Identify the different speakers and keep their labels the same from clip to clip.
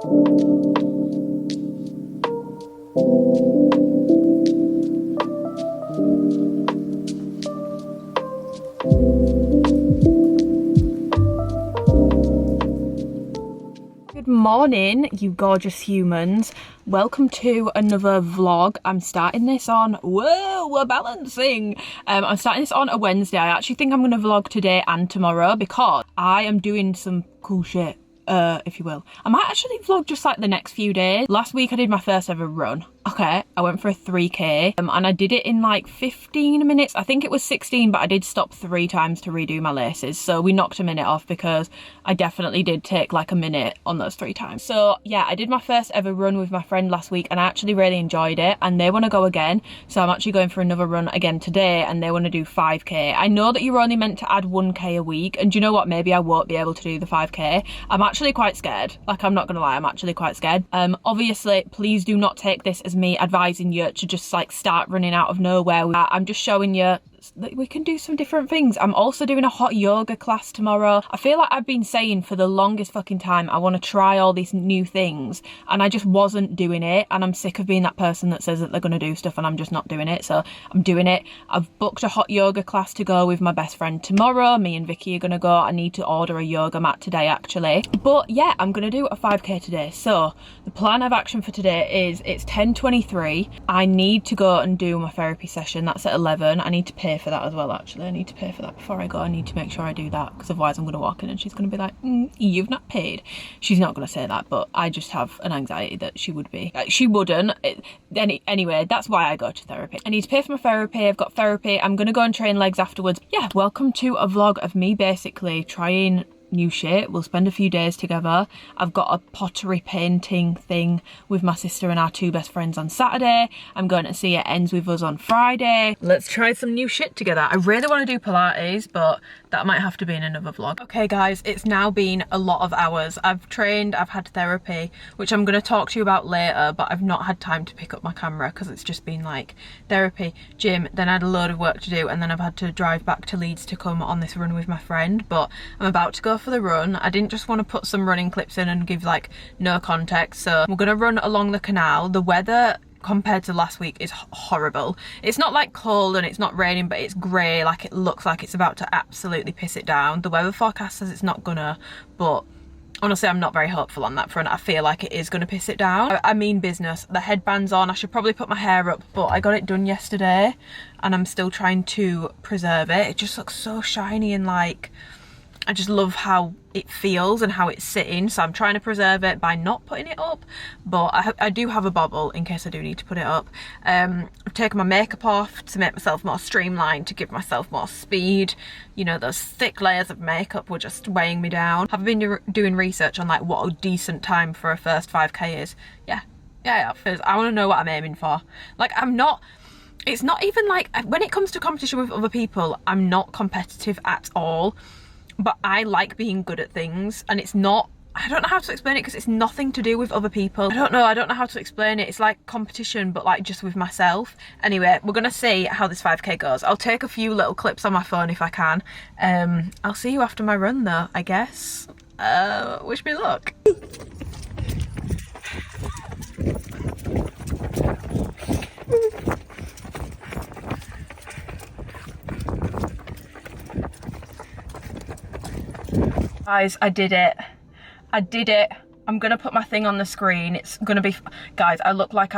Speaker 1: Good morning, you gorgeous humans. Welcome to another vlog. I'm starting this on, whoa, we're balancing. I'm starting this on a Wednesday. I actually think I'm going to vlog today and tomorrow because I am doing some cool shit, if you will. I might actually vlog just like the next few days. Last week I did my first ever run. Okay, I went for a 3k and I did it in like 15 minutes. I think it was 16, but I did stop 3 times to redo my laces. So we knocked a minute off because I definitely did take like a minute on those 3 times. So yeah, I did my first ever run with my friend last week and I actually really enjoyed it and they want to go again. So I'm actually going for another run again today and they want to do 5k. I know that you're only meant to add 1k a week, and do you know what? Maybe I won't be able to do the 5k. I'm actually quite scared. Like, I'm not gonna lie, I'm actually quite scared. Obviously, please do not take this as me advising you to just like start running out of nowhere. I'm just showing you that we can do some different things. I'm also doing a hot yoga class tomorrow. I feel like I've been saying for the longest fucking time I want to try all these new things and I just wasn't doing it, and I'm sick of being that person that says that they're going to do stuff and I'm just not doing it. So I'm doing it. I've booked a hot yoga class to go with my best friend tomorrow. Me and Vicky are going to go. I need to order a yoga mat today actually, but yeah, I'm going to do a 5k today. So the plan of action for today is it's 10:23. I need to go and do my therapy session. That's at 11. I need to pay for that as well actually. I need to pay for that before I go. I need to make sure I do that because otherwise I'm going to walk in and she's going to be like, you've not paid. She's not going to say that, but I just have an anxiety that she would be. She wouldn't. Anyway, that's why I go to therapy. I need to pay for my therapy. I've got therapy. I'm going to go and train legs afterwards. Yeah, welcome to a vlog of me basically trying new shit. We'll spend a few days together. I've got a pottery painting thing with my sister and our 2 best friends on Saturday. I'm going to see It Ends With Us on Friday. Let's try some new shit together. I really want to do Pilates, but that might have to be in another vlog. Okay guys, it's now been a lot of hours. I've trained, I've had therapy, which I'm going to talk to you about later, but I've not had time to pick up my camera because it's just been like therapy, gym, then I had a load of work to do, and then I've had to drive back to Leeds to come on this run with my friend. But I'm about to go for the run. I didn't just want to put some running clips in and give like no context, so we're gonna run along the canal. The weather compared to last week is horrible. It's not like cold and it's not raining, but it's grey. Like, it looks like it's about to absolutely piss it down. The weather forecast says it's not gonna, but honestly I'm not very hopeful on that front. I feel like it is gonna piss it down. I mean business. The headband's on. I should probably put my hair up, but I got it done yesterday and I'm still trying to preserve it. It just looks so shiny and like, I just love how it feels and how it's sitting, so I'm trying to preserve it by not putting it up, but I do have a bobble in case I do need to put it up. I've taken my makeup off to make myself more streamlined, to give myself more speed. You know, those thick layers of makeup were just weighing me down. I've been doing research on like what a decent time for a first 5k is. Yeah, I want to know what I'm aiming for. Like, it's not even like, when it comes to competition with other people, I'm not competitive at all. But I like being good at things, and it's not, I don't know how to explain it because it's nothing to do with other people. I don't know how to explain it. It's like competition, but like just with myself. Anyway, we're gonna see how this 5k goes. I'll take a few little clips on my phone if I can. I'll see you after my run though, I guess. Wish me luck. Guys, I did it. I'm gonna put my thing on the screen. It's gonna be, guys, I look like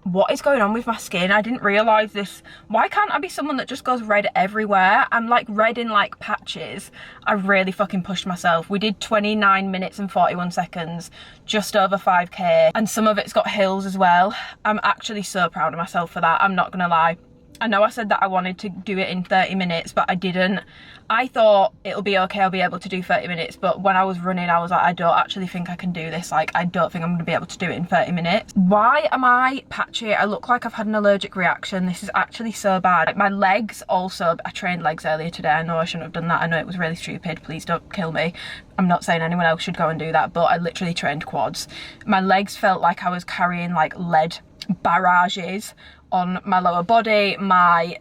Speaker 1: what is going on with my skin? I didn't realise this. Why can't I be someone that just goes red everywhere? I'm like red in like patches. I really fucking pushed myself. We did 29 minutes and 41 seconds, just over 5k, and some of it's got hills as well. I'm actually so proud of myself for that, I'm not gonna lie. I know I said that I wanted to do it in 30 minutes, but I didn't. I thought it'll be okay, I'll be able to do 30 minutes, but when I was running, I was like, I don't actually think I can do this. Like, I don't think I'm gonna be able to do it in 30 minutes. Why am I patchy? I look like I've had an allergic reaction. This is actually so bad. Like, my legs also, I trained legs earlier today. I know I shouldn't have done that. I know it was really stupid. Please don't kill me. I'm not saying anyone else should go and do that, but I literally trained quads. My legs felt like I was carrying like lead barrages on my lower body. My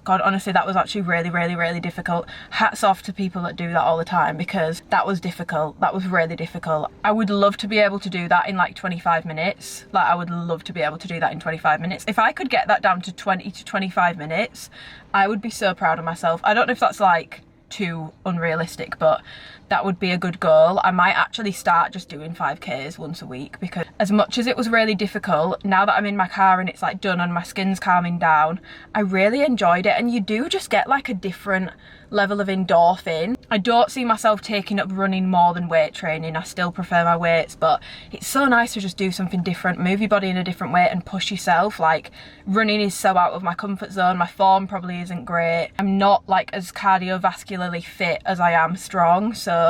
Speaker 1: God, honestly, that was actually really difficult. Hats off to people that do that all the time, because that was difficult. That was really difficult. I would love to be able to do that in like 25 minutes. Like, I would love to be able to do that in 25 minutes. If I could get that down to 20 to 25 minutes, I would be so proud of myself. I don't know if that's like too unrealistic, but that would be a good goal. I might actually start just doing 5Ks once a week, because as much as it was really difficult, now that I'm in my car and it's like done and my skin's calming down, I really enjoyed it. And you do just get like a different level of endorphin. I don't see myself taking up running more than weight training. I still prefer my weights, but it's so nice to just do something different, move your body in a different way and push yourself. Like, running is so out of my comfort zone. My form probably isn't great. I'm not like as cardiovascularly fit as I am strong, so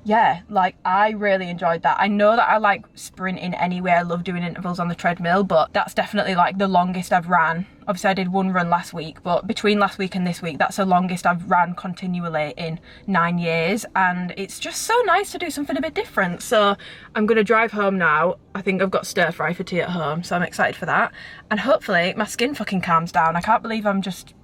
Speaker 1: yeah, like, I really enjoyed that. I know that I like sprinting anyway. I love doing intervals on the treadmill, but that's definitely like the longest I've ran. Obviously I did one run last week, but between last week and this week, that's the longest I've ran continually in 9 years. And it's just so nice to do something a bit different. So I'm gonna drive home now. I think I've got stir fry for tea at home, so I'm excited for that. And hopefully my skin fucking calms down. I can't believe I'm just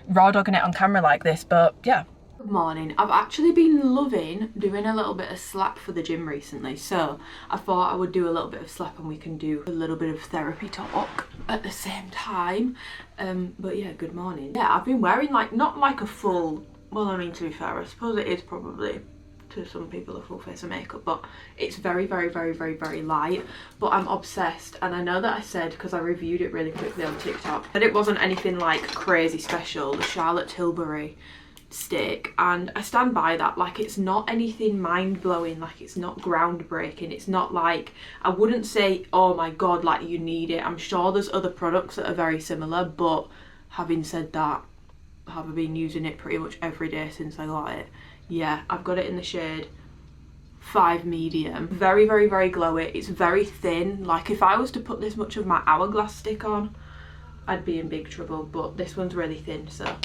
Speaker 1: raw dogging it on camera like this, but yeah. Good morning. I've actually been loving doing a little bit of slap for the gym recently, so I thought I would do a little bit of slap and we can do a little bit of therapy talk at the same time. But yeah, good morning. Yeah, I've been wearing like, not like a full, well, I mean, to be fair, I suppose it is probably to some people a full face of makeup, but it's very light. But I'm obsessed, and I know that I said, because I reviewed it really quickly on TikTok, that it wasn't anything like crazy special, the Charlotte Tilbury stick, and I stand by that. Like, it's not anything mind-blowing, like it's not groundbreaking, it's not like, I wouldn't say, oh my god, like you need it. I'm sure there's other products that are very similar, but having said that, have I been using it pretty much every day since I got it? Yeah, I've got it in the shade 5 medium. Very glowy. It's very thin. Like, if I was to put this much of my Hourglass stick on, I'd be in big trouble, but this one's really thin, so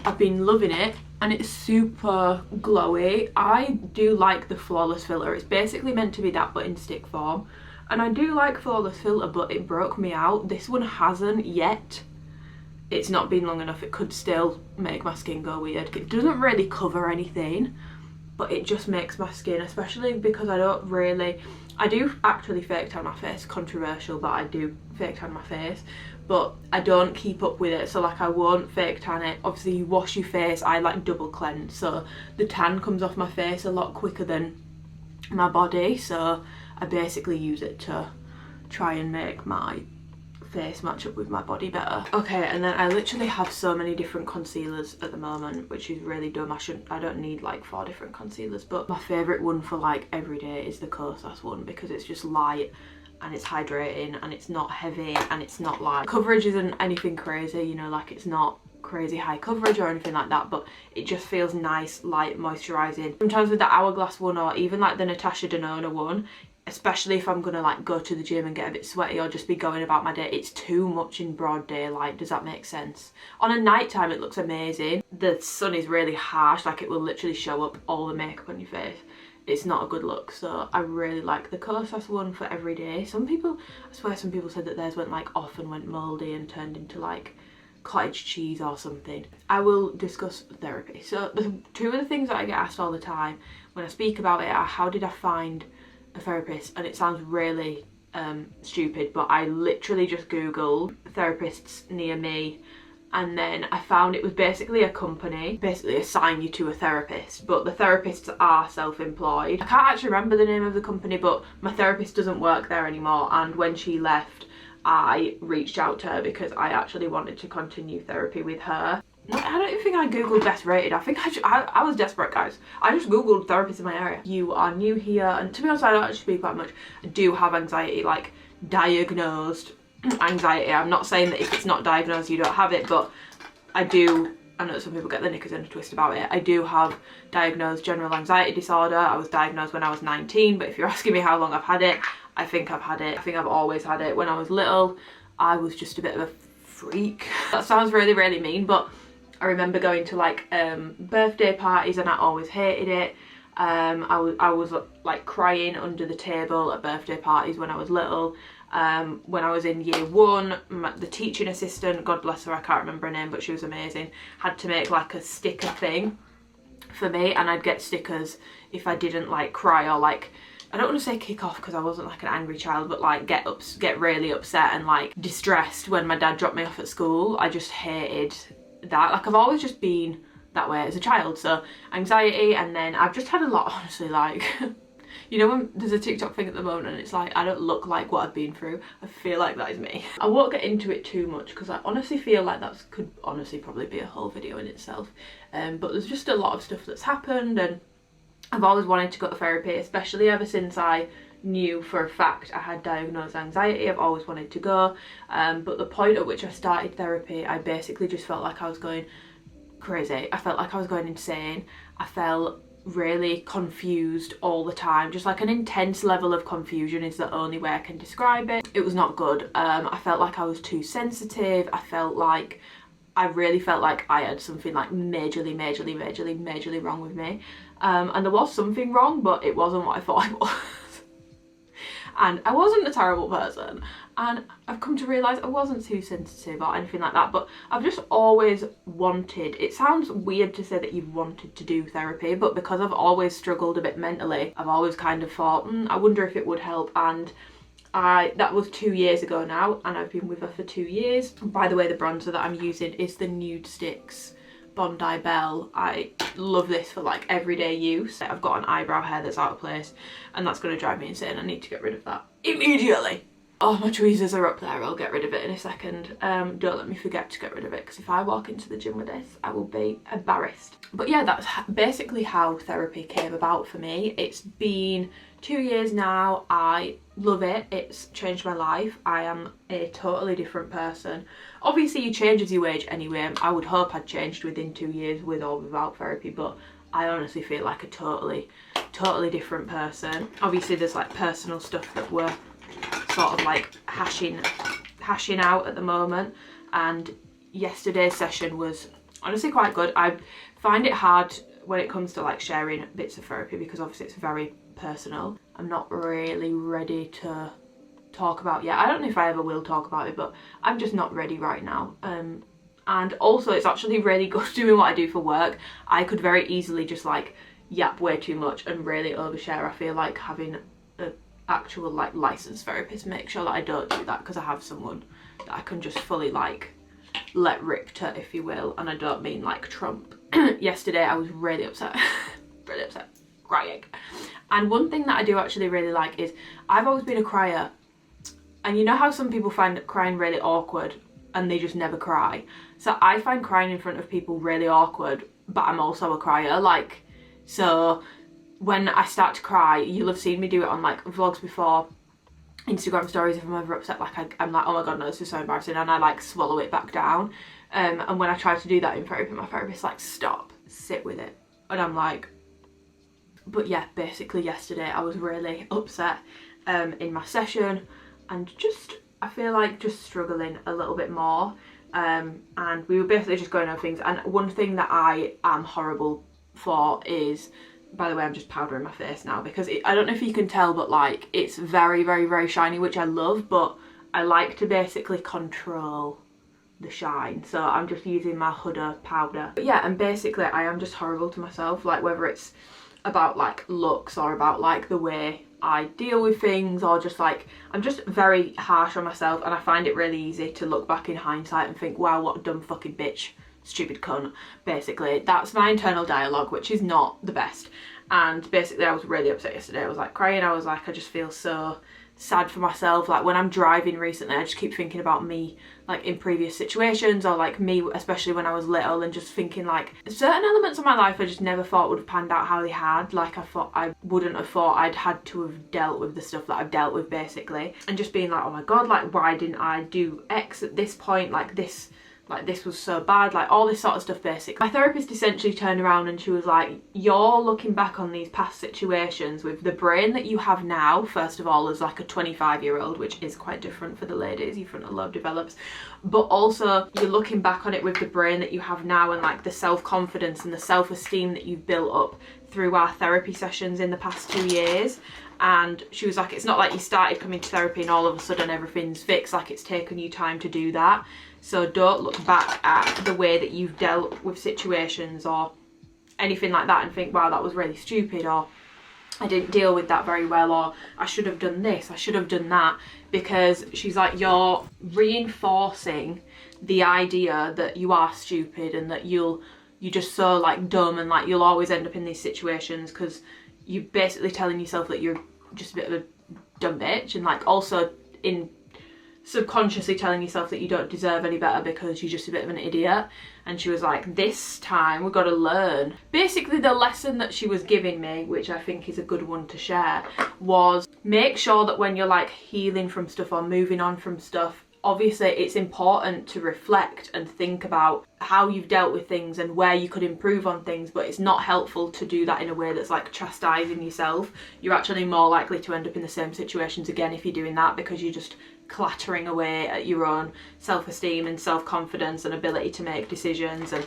Speaker 1: I've been loving it, and it's super glowy. I do like the Flawless filter. It's basically meant to be that, but in stick form, and I do like Flawless filter, but it broke me out. This one hasn't yet. It's not been long enough. It could still make my skin go weird. It doesn't really cover anything, but it just makes my skin, especially because I do actually fake tan my face. Controversial, but I do fake tan my face, but I don't keep up with it. So like, I won't fake tan it. Obviously you wash your face, I like double cleanse, so the tan comes off my face a lot quicker than my body, so I basically use it to try and make my face match up with my body better. Okay, and then I literally have so many different concealers at the moment, which is really dumb. I don't need like 4 different concealers, but my favourite one for like every day is the Kosas one, because it's just light and it's hydrating and it's not heavy, and it's not like, coverage isn't anything crazy, you know, like it's not crazy high coverage or anything like that, but it just feels nice, light, moisturising. Sometimes with the Hourglass one, or even like the Natasha Denona one, especially if I'm gonna like go to the gym and get a bit sweaty or just be going about my day, it's too much in broad daylight. Does that make sense? On a night time it looks amazing. The sun is really harsh, like it will literally show up all the makeup on your face. It's not a good look, so I really like the Kosas one for every day. Some people, I swear some people said that theirs went like off and went mouldy and turned into like cottage cheese or something. I will discuss therapy. So the 2 of the things that I get asked all the time when I speak about it are, how did I find a therapist? And it sounds really stupid, but I literally just googled therapists near me, and then I found it was basically a company basically assign you to a therapist, but the therapists are self-employed. I can't actually remember the name of the company, but my therapist doesn't work there anymore, and when she left I reached out to her because I actually wanted to continue therapy with her. No, I don't even think I googled best rated. I think I was desperate, guys. I just googled therapists in my area. You are new here, and to be honest, I don't actually speak that much. I do have anxiety, like diagnosed anxiety. I'm not saying that if it's not diagnosed you don't have it, but I do. I know some people get the knickers in a twist about it. I do have diagnosed general anxiety disorder. I was diagnosed when I was 19, but if you're asking me how long I've had it, I think I've had it. I think I've always had it. When I was little, I was just a bit of a freak. That sounds really mean, but I remember going to like birthday parties and I always hated it. I was like crying under the table at birthday parties when I was little. When I was in year 1, the teaching assistant, God bless her, I can't remember her name, but she was amazing, had to make like a sticker thing for me, and I'd get stickers if I didn't like cry or like, I don't want to say kick off because I wasn't like an angry child, but like get really upset and like distressed when my dad dropped me off at school. I just hated that. Like I've always just been that way as a child, so anxiety, and then I've just had a lot, honestly, like you know when there's a TikTok thing at the moment and it's like I don't look like what I've been through, I feel like that is me. I won't get into it too much because I honestly feel like that could honestly probably be a whole video in itself, but there's just a lot of stuff that's happened, and I've always wanted to go to therapy, especially ever since I knew for a fact I had diagnosed anxiety. I've always wanted to go, but the point at which I started therapy, I basically just felt like I was going crazy. I felt like I was going insane. I felt really confused all the time, just like an intense level of confusion is the only way I can describe it. It was not good. I felt like I was too sensitive. I really felt like I had something like majorly wrong with me, and there was something wrong, but it wasn't what I thought it was. And I wasn't a terrible person, and I've come to realise I wasn't too sensitive or anything like that, but I've just always wanted, it sounds weird to say that you've wanted to do therapy, but because I've always struggled a bit mentally, I've always kind of thought, I wonder if it would help. And that was 2 years ago now, and I've been with her for 2 years. By the way, the bronzer that I'm using is the Nude Sticks Bondi Bell. I love this for like everyday use. I've got an eyebrow hair that's out of place and that's going to drive me insane. I need to get rid of that immediately. Oh, my tweezers are up there. I'll get rid of it in a second. Don't let me forget to get rid of it, because if I walk into the gym with this, I will be embarrassed. But yeah, that's basically how therapy came about for me. It's been 2 years now. I love it. It's changed my life. I am a totally different person. Obviously you change as you age anyway. I would hope I'd changed within 2 years with or without therapy, but I honestly feel like a totally different person. Obviously there's like personal stuff that we're sort of like hashing out at the moment, and yesterday's session was honestly quite good. I find it hard when it comes to like sharing bits of therapy because obviously it's very personal. I'm not really ready to talk about yet. I don't know if I ever will talk about it, but I'm just not ready right now. And also it's actually really good doing what I do for work. I could very easily just like yap way too much and really overshare. I feel like having a actual like licensed therapist make sure that I don't do that, because I have someone that I can just fully like let rip to, if you will, and I don't mean like Trump. Yesterday I was really upset really upset, crying. And one thing that I do actually really like is I've always been a crier, and you know how some people find crying really awkward and they just never cry. So I find crying in front of people really awkward, but I'm also a crier. Like, so when I start to cry, you'll have seen me do it on like vlogs before, Instagram stories. If I'm ever upset, like I'm like, oh my god no, this is so embarrassing, and I like swallow it back down. And when I try to do that in therapy, my therapist's like, stop, sit with it. And I'm like, but yeah, basically yesterday I was really upset in my session, and just I feel like just struggling a little bit more, and we were basically just going over things. And one thing that I am horrible for is, by the way, I'm just powdering my face now because I don't know if you can tell, but like it's very shiny, which I love, but I like to basically control the shine, so I'm just using my Huda powder. But yeah, and basically I am just horrible to myself, like whether it's about like looks or about like the way I deal with things, or just like I'm just very harsh on myself, and I find it really easy to look back in hindsight and think, wow, what a dumb fucking bitch, stupid cunt. Basically that's my internal dialogue, which is not the best. And basically I was really upset yesterday. I was like crying. I was like, I just feel so sad for myself. Like when I'm driving recently, I just keep thinking about me like in previous situations, or like me especially when I was little, and just thinking like certain elements of my life I just never thought would have panned out how they had. Like I thought I wouldn't have thought I'd had to have dealt with the stuff that I've dealt with, basically, and just being like, oh my god, like why didn't I do X at this point, like this was so bad, like all this sort of stuff. Basically my therapist essentially turned around and she was like, you're looking back on these past situations with the brain that you have now, first of all, as like a 25-year-old, which is quite different for the ladies, your frontal lobe develops, but also you're looking back on it with the brain that you have now, and like the self-confidence and the self-esteem that you've built up through our therapy sessions in the past 2 years, and she was like, it's not like you started coming to therapy and all of a sudden everything's fixed. Like, it's taken you time to do that. So don't look back at the way that you've dealt with situations or anything like that and think, wow, that was really stupid, or I didn't deal with that very well, or I should have done this, I should have done that. Because she's like, you're reinforcing the idea that you are stupid and that you're just so like dumb, and like you'll always end up in these situations because you're basically telling yourself that you're just a bit of a dumb bitch, and like also in subconsciously telling yourself that you don't deserve any better because you're just a bit of an idiot. And she was like, this time we've got to learn. Basically the lesson that she was giving me, which I think is a good one to share, was make sure that when you're like healing from stuff or moving on from stuff, obviously it's important to reflect and think about how you've dealt with things and where you could improve on things, but it's not helpful to do that in a way that's like chastising yourself. You're actually more likely to end up in the same situations again if you're doing that, because you're just clattering away at your own self-esteem and self-confidence and ability to make decisions and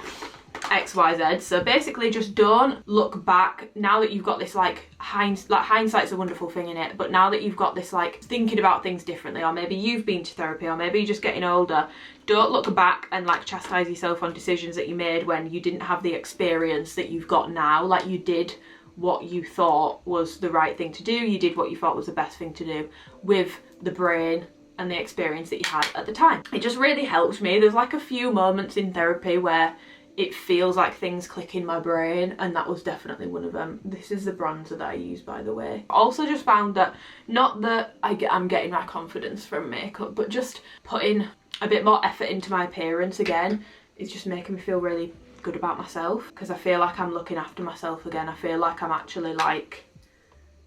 Speaker 1: XYZ. So basically just don't look back now that you've got this like hindsight's a wonderful thing in it, but now that you've got this like thinking about things differently, or maybe you've been to therapy, or maybe you're just getting older, don't look back and like chastise yourself on decisions that you made when you didn't have the experience that you've got now. Like, you did what you thought was the right thing to do, you did what you thought was the best thing to do with the brain and the experience that you had at the time. It just really helps me. There's like a few moments in therapy where it feels like things click in my brain, and that was definitely one of them. This is the bronzer that I use, by the way. Also just found that, not that I'm getting my confidence from makeup, but just putting a bit more effort into my appearance again is just making me feel really good about myself, because I feel like I'm looking after myself again. I feel like I'm actually like,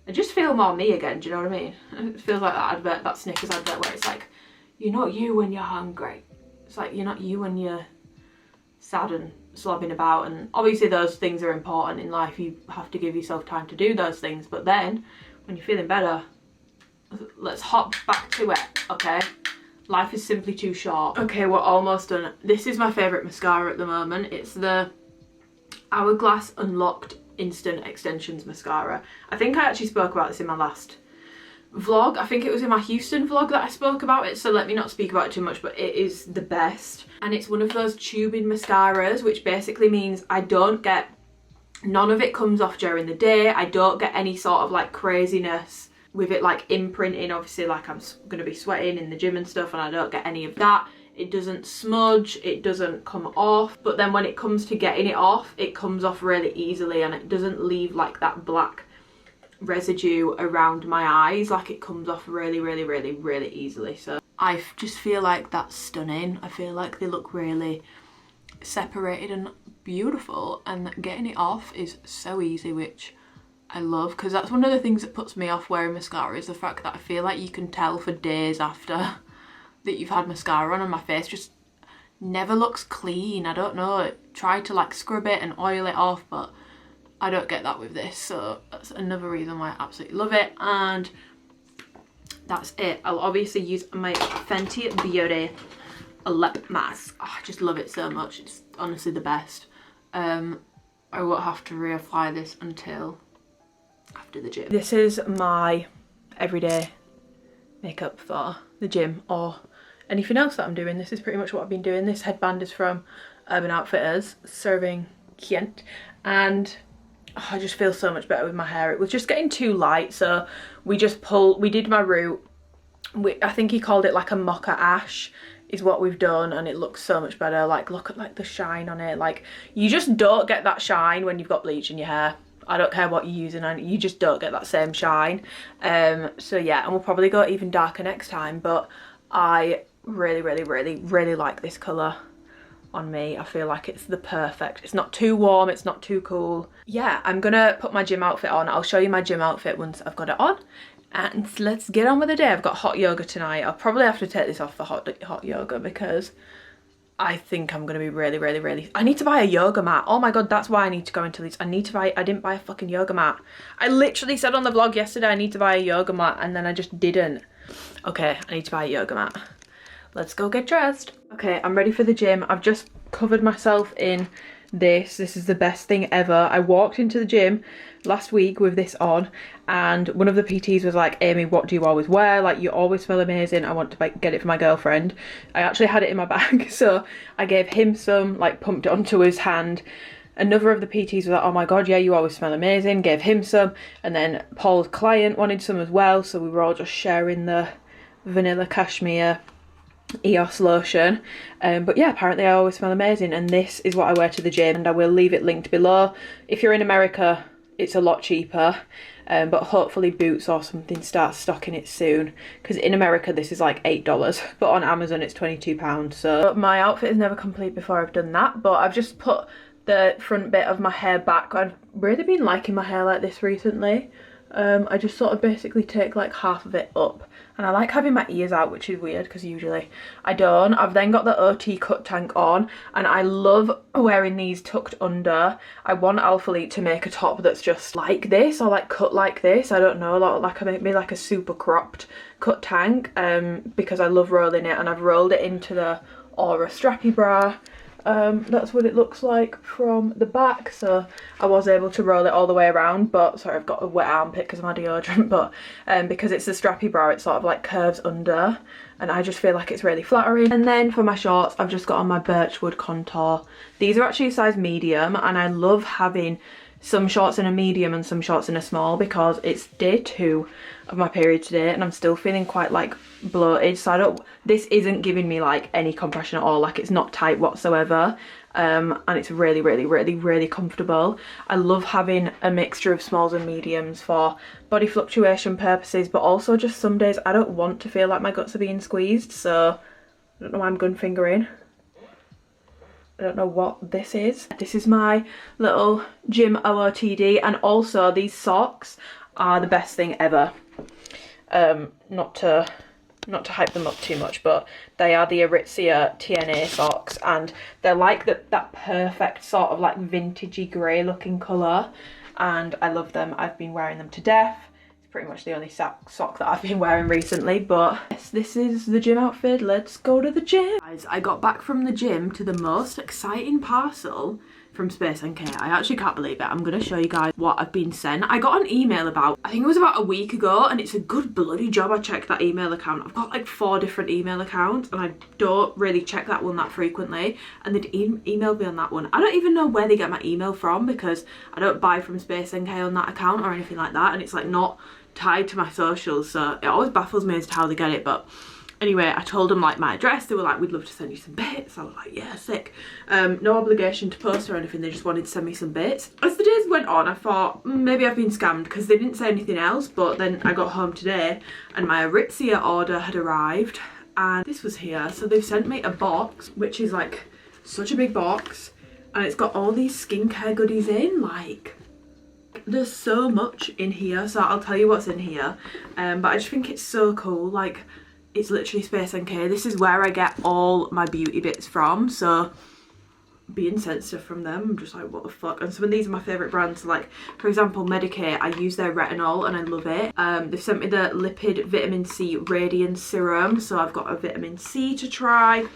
Speaker 1: I just feel more me again, do you know what I mean? It feels like that advert, that Snickers advert, where it's like, you're not you when you're hungry. It's like, you're not you when you're sad and slobbing about. And obviously those things are important in life. You have to give yourself time to do those things. But then, when you're feeling better, let's hop back to it, okay? Life is simply too short. Okay, we're almost done. This is my favourite mascara at the moment. It's the Hourglass Unlocked Instant Extensions mascara. I think I actually spoke about this in my last vlog. I think it was in my Houston vlog that I spoke about it, so let me not speak about it too much, but it is the best. And it's one of those tubing mascaras, which basically means none of it comes off during the day. I don't get any sort of like craziness with it like imprinting, obviously, like I'm gonna be sweating in the gym and stuff, and I don't get any of that. It doesn't smudge, it doesn't come off, but then when it comes to getting it off, it comes off really easily, and it doesn't leave like that black residue around my eyes. Like, it comes off really, really, really, really easily. So I just feel like that's stunning. I feel like they look really separated and beautiful, and getting it off is so easy, which I love, because that's one of the things that puts me off wearing mascara, is the fact that I feel like you can tell for days after that you've had mascara on, and my face just never looks clean. I don't know, I try to like scrub it and oil it off, but I don't get that with this. So that's another reason why I absolutely love it. And that's it. I'll obviously use my Fenty Beauty lip mask. Oh, I just love it so much. It's honestly the best. I won't have to reapply this until after the gym. This is my everyday makeup for the gym or anything else that I'm doing. This is pretty much what I've been doing. This headband is from Urban Outfitters, serving Kent, and I just feel so much better with my hair. It was just getting too light, so we did my root. I think he called it like a mocha ash is what we've done, and it looks so much better. Like, look at like the shine on it. Like, you just don't get that shine when you've got bleach in your hair. I don't care what you're using, and you just don't get that same shine. So yeah, and we'll probably go even darker next time, but I really, really, really, really like this colour on me. I feel like it's the perfect, it's not too warm, it's not too cool. Yeah, I'm gonna put my gym outfit on. I'll show you my gym outfit once I've got it on, and let's get on with the day. I've got hot yoga tonight. I'll probably have to take this off for hot yoga, because I think I'm gonna be really, really, really, I need to buy a yoga mat. Oh my god, that's why I need to go into these. I didn't buy a fucking yoga mat. I literally said on the vlog yesterday I need to buy a yoga mat, and then I just didn't. Okay, I need to buy a yoga mat. Let's go get dressed. Okay, I'm ready for the gym. I've just covered myself in This is the best thing ever. I walked into the gym last week with this on, and one of the PTs was like, Amy, what do you always wear? Like, you always smell amazing. I want to get it for my girlfriend. I actually had it in my bag, so I gave him some, like pumped it onto his hand. Another of the PTs was like, oh my god, yeah, you always smell amazing, gave him some. And then Paul's client wanted some as well, so we were all just sharing the vanilla cashmere EOS lotion. But yeah, apparently I always smell amazing, and this is what I wear to the gym, and I will leave it linked below. If you're in America, it's a lot cheaper, but hopefully Boots or something starts stocking it soon, because in America this is like $8, but on Amazon it's £22. So my outfit is never complete before I've done that, but I've just put the front bit of my hair back. I've really been liking my hair like this recently. I just sort of basically take like half of it up, and I like having my ears out, which is weird because usually I don't. I've then got the OT cut tank on, and I love wearing these tucked under. I want alphalete to make a top that's just like this, or like cut like this, I don't know, like maybe like a super cropped cut tank, because I love rolling it, and I've rolled it into the Aura strappy bra. That's what it looks like from the back, so I was able to roll it all the way around, but sorry, I've got a wet armpit because of my deodorant, but because it's the strappy bra, it sort of like curves under, and I just feel like it's really flattering. And then for my shorts, I've just got on my Birchwood Contour. These are actually a size medium, and I love having some shorts in a medium and some shorts in a small, because it's day 2 of my period today and I'm still feeling quite like bloated, so this isn't giving me like any compression at all, like it's not tight whatsoever, and it's really comfortable. I love having a mixture of smalls and mediums for body fluctuation purposes, but also just some days I don't want to feel like my guts are being squeezed, so I don't know why I'm gun fingering. I don't know what this is. This is my little gym OOTD, and also these socks are the best thing ever. Not to hype them up too much, but they are the Aritzia TNA socks, and they're like that perfect sort of like vintagey grey looking colour, and I love them. I've been wearing them to death. Pretty much the only sock that I've been wearing recently, but yes, this is the gym outfit. Let's go to the gym. Guys, I got back from the gym to the most exciting parcel from Space NK. I actually can't believe it. I'm gonna show you guys what I've been sent. I got an email about, I think it was about a week ago, and it's a good bloody job I checked that email account. I've got like 4 different email accounts, and I don't really check that one that frequently, and they'd emailed me on that one. I don't even know where they get my email from, because I don't buy from Space NK on that account or anything like that, and it's like not tied to my socials, so it always baffles me as to how they get it. But anyway, I told them like my address. They were like, we'd love to send you some bits. I was like, yeah, sick. No obligation to post or anything, they just wanted to send me some bits. As the days went on, I thought maybe I've been scammed, because they didn't say anything else. But then I got home today and my Aritzia order had arrived, and this was here. So they've sent me a box, which is like such a big box, and it's got all these skincare goodies in. Like, there's so much in here, so I'll tell you what's in here, but I just think it's so cool. Like, it's literally Space NK. This is where I get all my beauty bits from, so being sent stuff from them, I'm just like, what the fuck. And some of these are my favourite brands, like for example Medicare. I use their retinol and I love it. They've sent me the lipid vitamin C radiance serum, so I've got a vitamin C to try.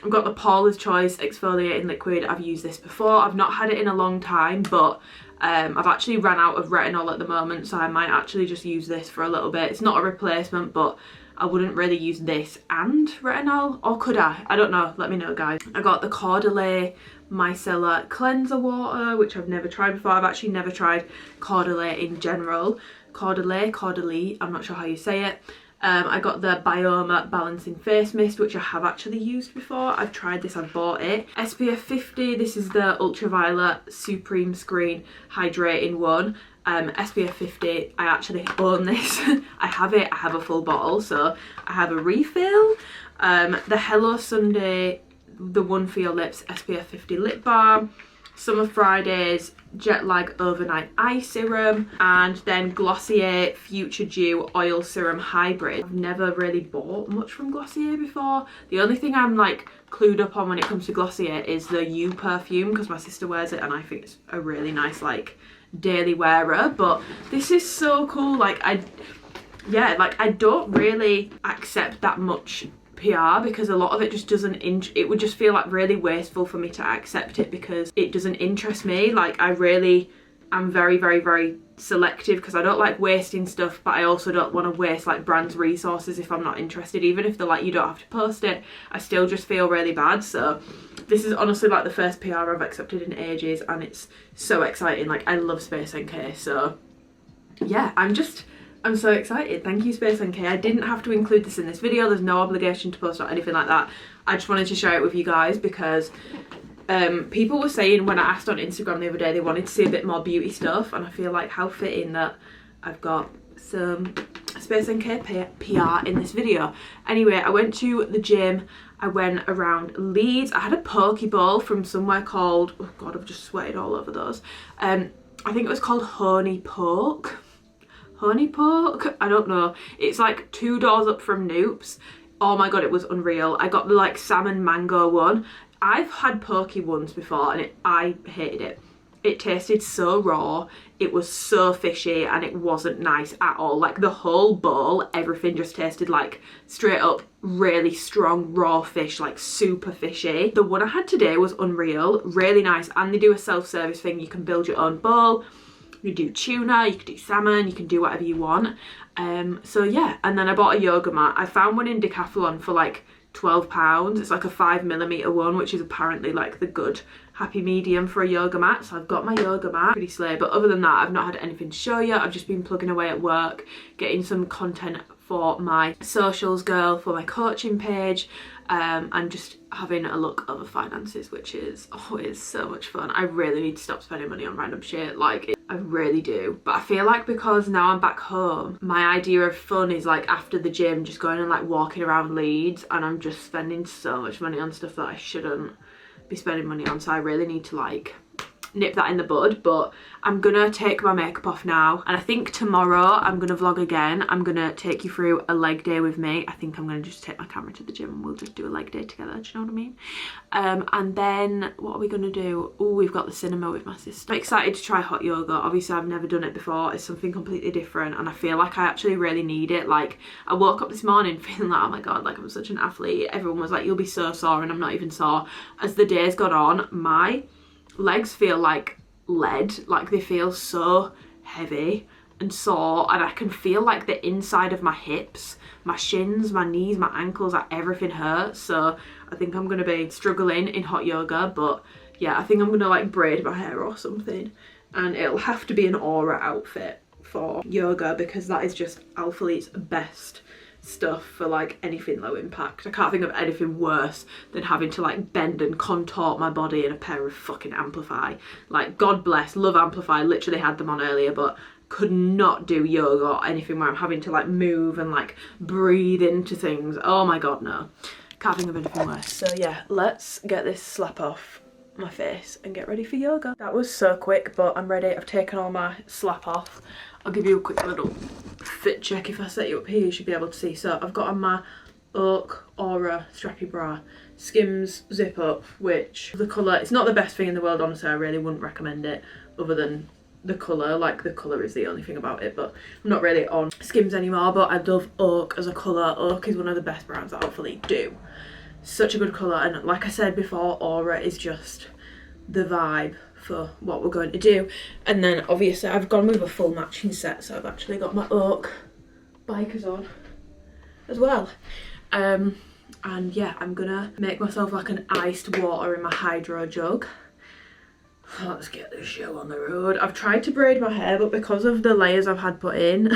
Speaker 1: I've got the Paula's Choice exfoliating liquid. I've used this before. I've not had it in a long time, but I've actually ran out of retinol at the moment, so I might actually just use this for a little bit. It's not a replacement, but I wouldn't really use this and retinol, or could I? I don't know, let me know guys. I got the Caudalie Micellar Cleanser Water, which I've never tried before. I've actually never tried Caudalie in general. Caudalie, I'm not sure how you say it. I got the Bioma Balancing Face Mist, which I have actually used before. I've tried this, I've bought it. SPF 50, this is the Ultraviolet Supreme Screen Hydrating one. SPF 50, I actually own this. I have it, I have a full bottle, so I have a refill. The Hello Sunday, the One for Your Lips SPF 50 Lip Balm. Summer Fridays Jet Lag Overnight Eye Serum, and then Glossier Future Dew Oil Serum Hybrid. I've never really bought much from Glossier before. The only thing I'm like clued up on when it comes to Glossier is the You perfume, because my sister wears it and I think it's a really nice like daily wearer. But this is so cool. Like I don't really accept that much PR because a lot of it just doesn't it would just feel like really wasteful for me to accept it because it doesn't interest me. Like I really am very selective because I don't like wasting stuff, but I also don't want to waste like brands' resources if I'm not interested. Even if they're like, you don't have to post it, I still just feel really bad. So this is honestly like the first PR I've accepted in ages, and it's so exciting. Like I love Space NK, so yeah, I'm so excited. Thank you, Space NK. I didn't have to include this in this video. There's no obligation to post or anything like that. I just wanted to share it with you guys because people were saying when I asked on Instagram the other day they wanted to see a bit more beauty stuff, and I feel like how fitting that I've got some Space NK PR in this video. Anyway, I went to the gym. I went around Leeds. I had a poke bowl from somewhere called, oh god, I've just sweated all over those. I think it was called Honey Poke. Honey Poke? I don't know. It's like 2 doors up from Noop's. Oh my god, it was unreal. I got the like salmon mango one. I've had poke ones before and I hated it. It tasted so raw, it was so fishy, and it wasn't nice at all. Like the whole bowl, everything just tasted like straight up really strong raw fish, like super fishy. The one I had today was unreal, really nice, and they do a self-service thing. You can build your own bowl. You can do tuna, you can do salmon, you can do whatever you want. So yeah, and then I bought a yoga mat. I found one in Decathlon for like £12. It's like a 5mm one, which is apparently like the good happy medium for a yoga mat. So I've got my yoga mat, pretty slay. But other than that, I've not had anything to show you. I've just been plugging away at work, getting some content for my socials girl, for my coaching page, and just having a look over finances, which is always so much fun. I really need to stop spending money on random shit, like I really do. But I feel like because now I'm back home, my idea of fun is like after the gym just going and like walking around Leeds, and I'm just spending so much money on stuff that I shouldn't be spending money on. So I really need to like nip that in the bud. But I'm gonna take my makeup off now, and I think tomorrow I'm gonna vlog again. I'm gonna take you through a leg day with me. I think I'm gonna just take my camera to the gym and we'll just do a leg day together, do you know what I mean? And then what are we gonna do? Oh, we've got the cinema with my sister. I'm excited to try hot yoga. Obviously I've never done it before. It's something completely different, and I feel like I actually really need it. Like I woke up this morning feeling like, oh my god, like I'm such an athlete. Everyone was like, you'll be so sore, and I'm not even sore. As the days got on, my legs feel like lead. Like they feel so heavy and sore, and I can feel like the inside of my hips, my shins, my knees, my ankles, like everything hurts. So I think I'm gonna be struggling in hot yoga. But yeah, I think I'm gonna like braid my hair or something, and it'll have to be an aura outfit for yoga because that is just alphalete's best stuff for like anything low impact. I can't think of anything worse than having to like bend and contort my body in a pair of fucking Amplify. Like god bless, love Amplify, literally had them on earlier, but could not do yoga or anything where I'm having to like move and like breathe into things. Oh my god, no, can't think of anything worse. So yeah, let's get this slap off my face and get ready for yoga. That was so quick, but I'm ready. I've taken all my slap off. I'll give you a quick little fit check. If I set you up here, you should be able to see. So I've got on my Oak Aura strappy bra, Skims zip up, which the colour, it's not the best thing in the world, honestly. I really wouldn't recommend it other than the colour. Like the colour is the only thing about it, but I'm not really on Skims anymore. But I love Oak as a colour. Oak is one of the best brands that Alphalete do. Such a good colour, and like I said before, Aura is just the vibe for what we're going to do. And then obviously I've gone with a full matching set, so I've actually got my Oak bikers on as well. And yeah, I'm gonna make myself like an iced water in my hydro jug. Let's get this show on the road. I've tried to braid my hair, but because of the layers I've had put in,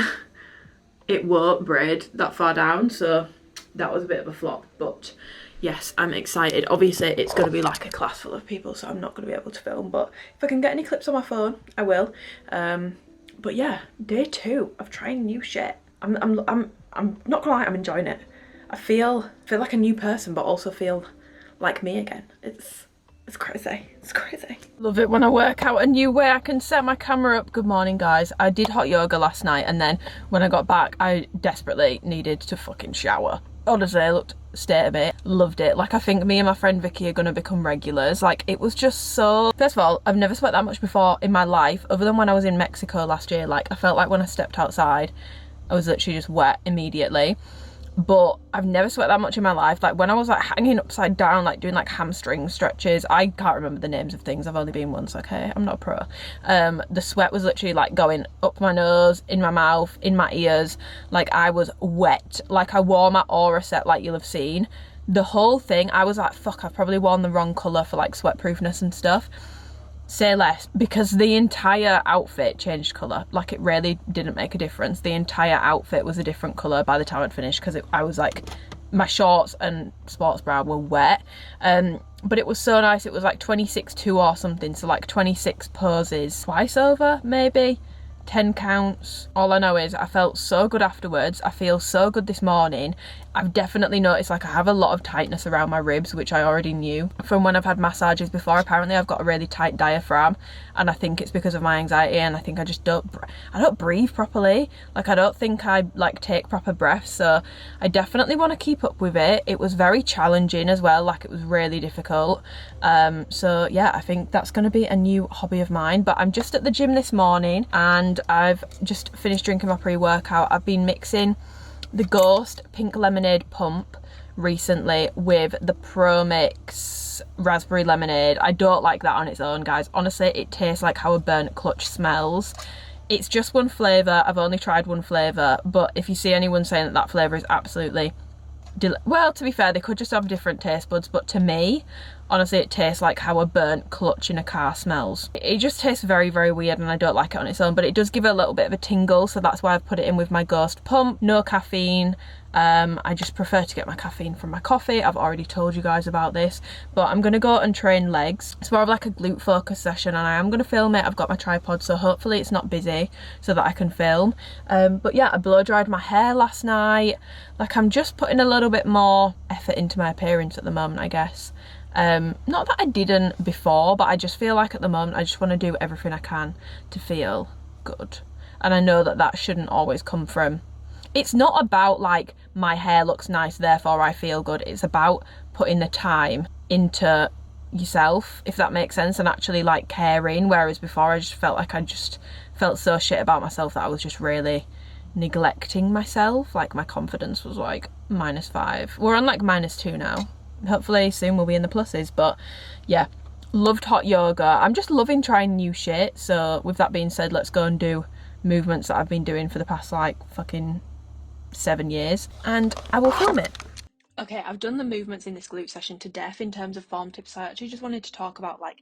Speaker 1: it won't braid that far down, so that was a bit of a flop. But yes, I'm excited. Obviously it's going to be like a class full of people, so I'm not going to be able to film, but if I can get any clips on my phone, I will. But yeah, day 2 of trying new shit. I'm not gonna lie, I'm enjoying it. I feel like a new person, but also feel like me again. It's crazy. It's crazy. Love it when I work out a new way I can set my camera up. Good morning, guys. I did hot yoga last night, and then when I got back, I desperately needed to fucking shower. Honestly, I looked state of it. Loved it. Like I think me and my friend Vicky are gonna become regulars. Like it was just so, first of all, I've never sweat that much before in my life, other than when I was in Mexico last year. Like I felt like when I stepped outside I was literally just wet immediately. but I've never sweat that much in my life. Like when I was like hanging upside down, like doing like hamstring stretches, I can't remember the names of things, I've only been once, okay, I'm not a pro. The sweat was literally like going up my nose, in my mouth, in my ears, like I was wet. Like I wore my aura set, like you'll have seen. The whole thing, I was like, fuck, I've probably worn the wrong colour for like sweat proofness and stuff. Say less, because the entire outfit changed colour. Like it really didn't make a difference. The entire outfit was a different colour by the time I'd finished, because I was like, my shorts and sports bra were wet. But it was so nice. It was like 26-2 or something, so like 26 poses twice over, maybe 10 counts. All I know is I felt so good afterwards. I feel so good this morning. I've definitely noticed like I have a lot of tightness around my ribs, which I already knew from when I've had massages before. Apparently I've got a really tight diaphragm, and I think it's because of my anxiety, and I think I just don't breathe properly. Like I don't think I like take proper breaths, so I definitely want to keep up with it. It was very challenging as well, like it was really difficult. So yeah, I think that's going to be a new hobby of mine. But I'm just at the gym this morning and I've just finished drinking my pre-workout. I've been mixing the Ghost pink lemonade pump recently with the Pro Mix raspberry lemonade. I don't like that on its own, guys. Honestly, it tastes like how a burnt clutch smells. It's just one flavour. I've only tried one flavour, but if you see anyone saying that that flavour is absolutely well, to be fair, they could just have different taste buds, but to me, honestly, it tastes like how a burnt clutch in a car smells. It just tastes very, very weird, and I don't like it on its own, but it does give it a little bit of a tingle, so that's why I've put it in with my Ghost pump. No caffeine. I just prefer to get my caffeine from my coffee. I've already told you guys about this, but I'm gonna go and train legs. It's more of like a glute focus session, and I am gonna film it. I've got my tripod, so hopefully it's not busy so that I can film. But yeah, I blow dried my hair last night. Like I'm just putting a little bit more effort into my appearance at the moment, I guess. Not that I didn't before, but I just feel like at the moment I just want to do everything I can to feel good. And I know that that shouldn't always come from, it's not about like my hair looks nice therefore I feel good. It's about putting the time into yourself, if that makes sense, and actually like caring. Whereas before I just felt like I just felt so shit about myself that I was just really neglecting myself. Like my confidence was like -5. We're on like -2 now. Hopefully soon we'll be in the pluses. But yeah, loved hot yoga. I'm just loving trying new shit. So with that being said, let's go and do movements that I've been doing for the past like fucking 7 years, and I will film it. Okay, I've done the movements in this glute session to death in terms of form tips. I actually just wanted to talk about like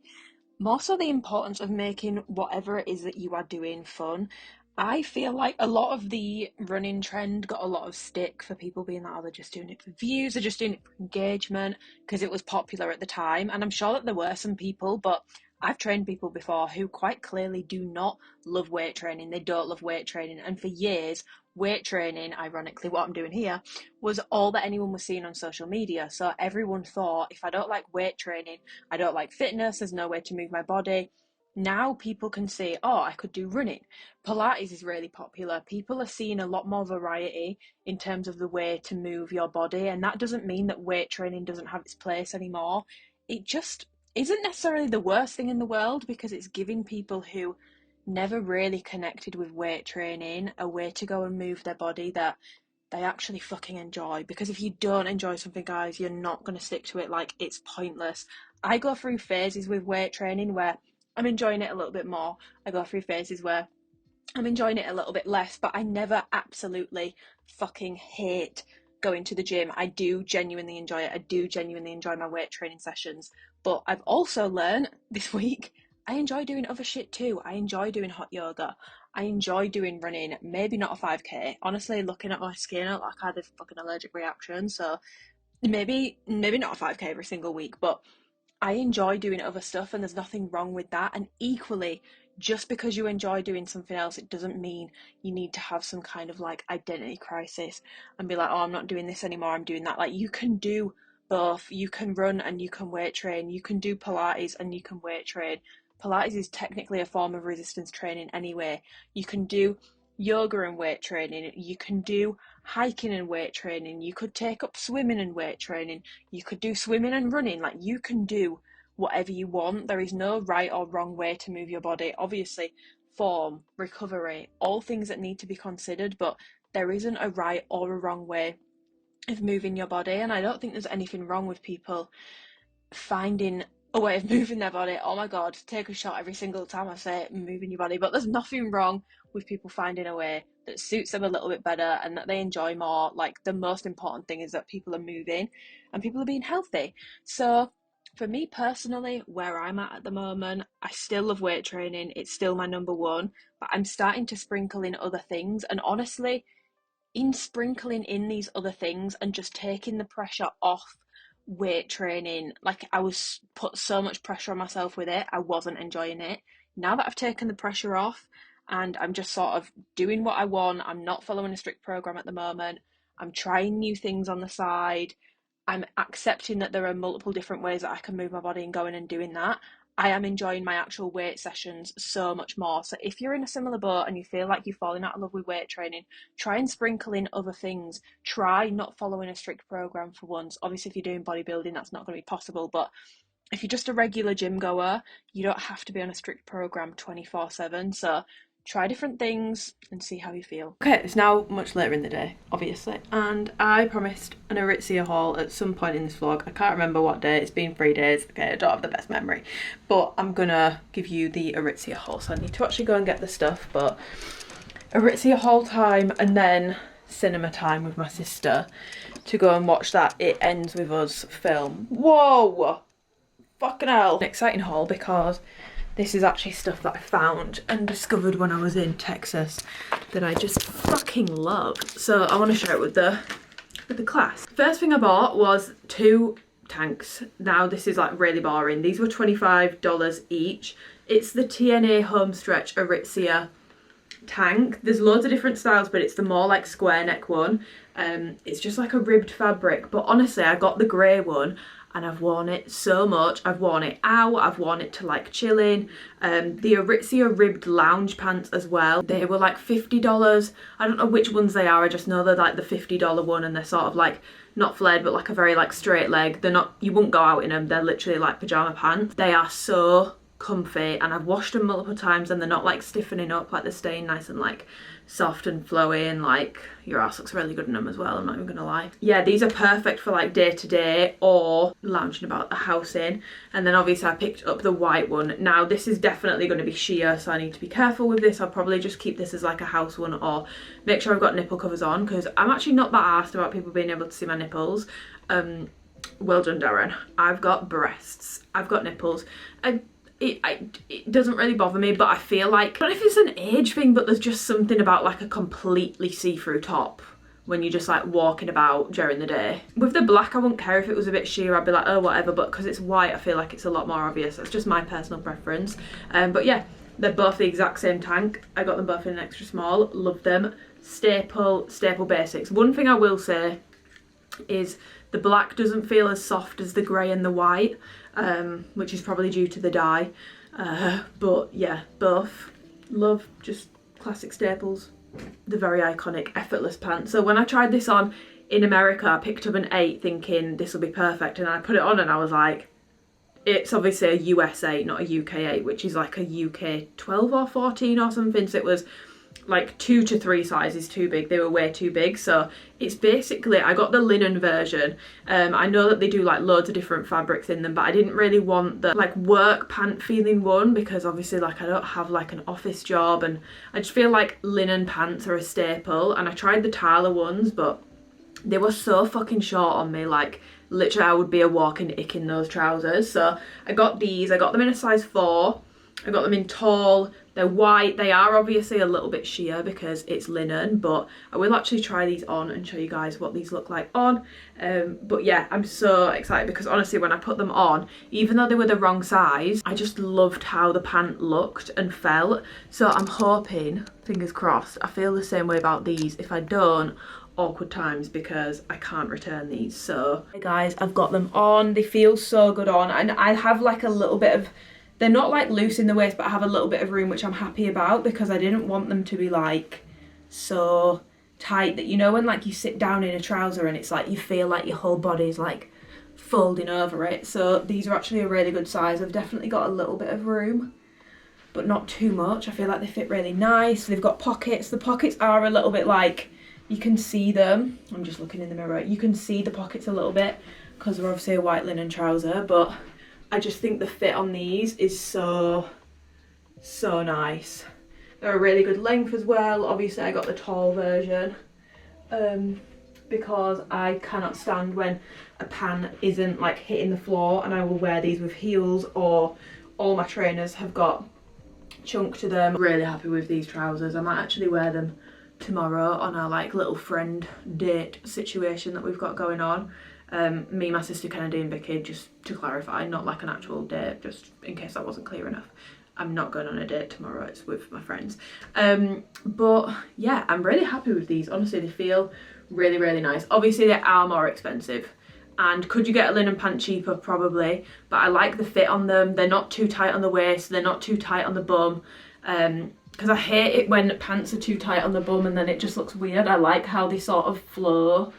Speaker 1: more so the importance of making whatever it is that you are doing fun. I feel like a lot of the running trend got a lot of stick for people being like, oh, they're just doing it for views, they're just doing it for engagement because it was popular at the time. And I'm sure that there were some people, but I've trained people before who quite clearly do not love weight training. They don't love weight training. And for years, weight training, ironically, what I'm doing here, was all that anyone was seeing on social media. So everyone thought, if I don't like weight training, I don't like fitness, there's no way to move my body. Now people can say, oh, I could do running. Pilates is really popular. People are seeing a lot more variety in terms of the way to move your body. And that doesn't mean that weight training doesn't have its place anymore. It just isn't necessarily the worst thing in the world, because it's giving people who never really connected with weight training a way to go and move their body that they actually fucking enjoy. Because if you don't enjoy something, guys, you're not going to stick to it. Like, it's pointless. I go through phases with weight training where I'm enjoying it a little bit more. I go through phases where I'm enjoying it a little bit less, but I never absolutely fucking hate going to the gym. I do genuinely enjoy it. I do genuinely enjoy my weight training sessions. But I've also learned this week, I enjoy doing other shit too. I enjoy doing hot yoga. I enjoy doing running. Maybe not a 5k. Honestly, looking at my skin, I had a fucking allergic reaction. So maybe not a 5k every single week, but I enjoy doing other stuff, and there's nothing wrong with that. And equally, just because you enjoy doing something else, it doesn't mean you need to have some kind of like identity crisis and be like, oh, I'm not doing this anymore, I'm doing that. Like, you can do both. You can run and you can weight train. You can do Pilates and you can weight train. Pilates is technically a form of resistance training anyway. You can do yoga and weight training. You can do hiking and weight training. You could take up swimming and weight training. You could do swimming and running. Like, you can do whatever you want. There is no right or wrong way to move your body. Obviously, form, recovery, all things that need to be considered, but there isn't a right or a wrong way of moving your body, and I don't think there's anything wrong with people finding a way of moving their body. Oh my god, take a shot every single time I say moving your body, but there's nothing wrong with people finding a way that suits them a little bit better and that they enjoy more. Like, the most important thing is that people are moving and people are being healthy. So for me personally, where I'm at the moment, I still love weight training. It's still my number one, but I'm starting to sprinkle in other things. And honestly, in sprinkling in these other things and just taking the pressure off weight training, like, I was put so much pressure on myself with it, I wasn't enjoying it. Now that I've taken the pressure off and I'm just sort of doing what I want, I'm not following a strict program at the moment, I'm trying new things on the side, I'm accepting that there are multiple different ways that I can move my body and going and doing that, I am enjoying my actual weight sessions so much more. So if you're in a similar boat and you feel like you're falling out of love with weight training, try and sprinkle in other things. Try not following a strict program for once. Obviously, if you're doing bodybuilding, that's not going to be possible, but if you're just a regular gym goer, you don't have to be on a strict program 24/7. So try different things and see how you feel. Okay, it's now much later in the day, obviously, and I promised an aritzia haul at some point in this vlog. I can't remember what day. It's been 3 days. Okay, I don't have the best memory, but I'm gonna give you the aritzia haul, so I need to actually go and get the stuff. But aritzia haul time, and then cinema time with my sister to go and watch that It Ends With Us film. Whoa, fucking hell. An exciting haul because this is actually stuff that I found and discovered when I was in Texas that I just fucking love. So I want to share it with the class. First thing I bought was 2 tanks. Now this is like really boring. These were $25 each. It's the TNA Homestretch Aritzia tank. There's loads of different styles, but it's the more like square neck one. It's just like a ribbed fabric, but honestly I got the grey one and I've worn it so much. I've worn it out, I've worn it to like chilling. The Aritzia ribbed lounge pants as well. They were like $50. I don't know which ones they are, I just know they're like the $50 one, and they're sort of like not flared but like a very like straight leg. They're not, you wouldn't go out in them, they're literally like pajama pants. They are so comfy and I've washed them multiple times and they're not like stiffening up, like they're staying nice and like soft and flowy, and like your ass looks really good in them as well, I'm not even gonna lie. Yeah, these are perfect for like day to day or lounging about the house in. And then obviously I picked up the white one. Now this is definitely going to be sheer, so I need to be careful with this. I'll probably just keep this as like a house one, or make sure I've got nipple covers on, because I'm actually not that arsed about people being able to see my nipples. Well done, Darren. I've got breasts, I've got nipples. It doesn't really bother me, but I feel like, I don't know if it's an age thing, but there's just something about like a completely see-through top when you're just like walking about during the day. With the black, I wouldn't care if it was a bit sheer, I'd be like, oh, whatever, but because it's white, I feel like it's a lot more obvious. That's just my personal preference. But yeah, they're both the exact same tank. I got them both in an extra small, love them. Staple basics. One thing I will say is the black doesn't feel as soft as the grey and the white, which is probably due to the dye. But yeah, both love, just classic staples. The very iconic effortless pants. So when I tried this on in America, I picked up an 8 thinking this will be perfect, and I put it on and I was like, it's obviously a US 8, not a UK 8, which is like a UK 12 or 14 or something. So it was like 2 to 3 sizes too big. They were way too big. So it's basically, I got the linen version. I know that they do like loads of different fabrics in them, but I didn't really want the like work pant feeling one, because obviously like I don't have like an office job, and I just feel like linen pants are a staple. And I tried the Tala ones, but they were so fucking short on me, like literally I would be a walking ick in those trousers. So I got these. I got them in a size 4. I got them in tall. They're white. They are obviously a little bit sheer because it's linen, but I will actually try these on and show you guys what these look like on. But yeah, I'm so excited because honestly when I put them on, even though they were the wrong size, I just loved how the pant looked and felt. So I'm hoping, fingers crossed, I feel the same way about these. If I don't, awkward times, because I can't return these. So hey guys, I've got them on. They feel so good on, and I have like a little bit of, they're not like loose in the waist, but I have a little bit of room, which I'm happy about, because I didn't want them to be like so tight that, you know, when like you sit down in a trouser and it's like you feel like your whole body is like folding over it. So these are actually a really good size. I've definitely got a little bit of room, but not too much. I feel like they fit really nice. They've got pockets. The pockets are a little bit like You can see them. I'm just looking in the mirror. You can see the pockets a little bit because they're obviously a white linen trouser, but I just think the fit on these is so nice. They're a really good length as well. Obviously I got the tall version because I cannot stand when a pant isn't like hitting the floor, and I will wear these with heels, or all my trainers have got chunk to them. Really happy with these trousers. I might actually wear them tomorrow on our like little friend date situation that we've got going on. Me, my sister Kennedy and Vicky, just to clarify, not like an actual date, just in case that wasn't clear enough. I'm not going on a date tomorrow, it's with my friends. But yeah, I'm really happy with these. Honestly, they feel really nice. Obviously they are more expensive, and could you get a linen pant cheaper? Probably, but I like the fit on them. They're not too tight on the waist, they're not too tight on the bum, because I hate it when pants are too tight on the bum and then it just looks weird. I like how they sort of flow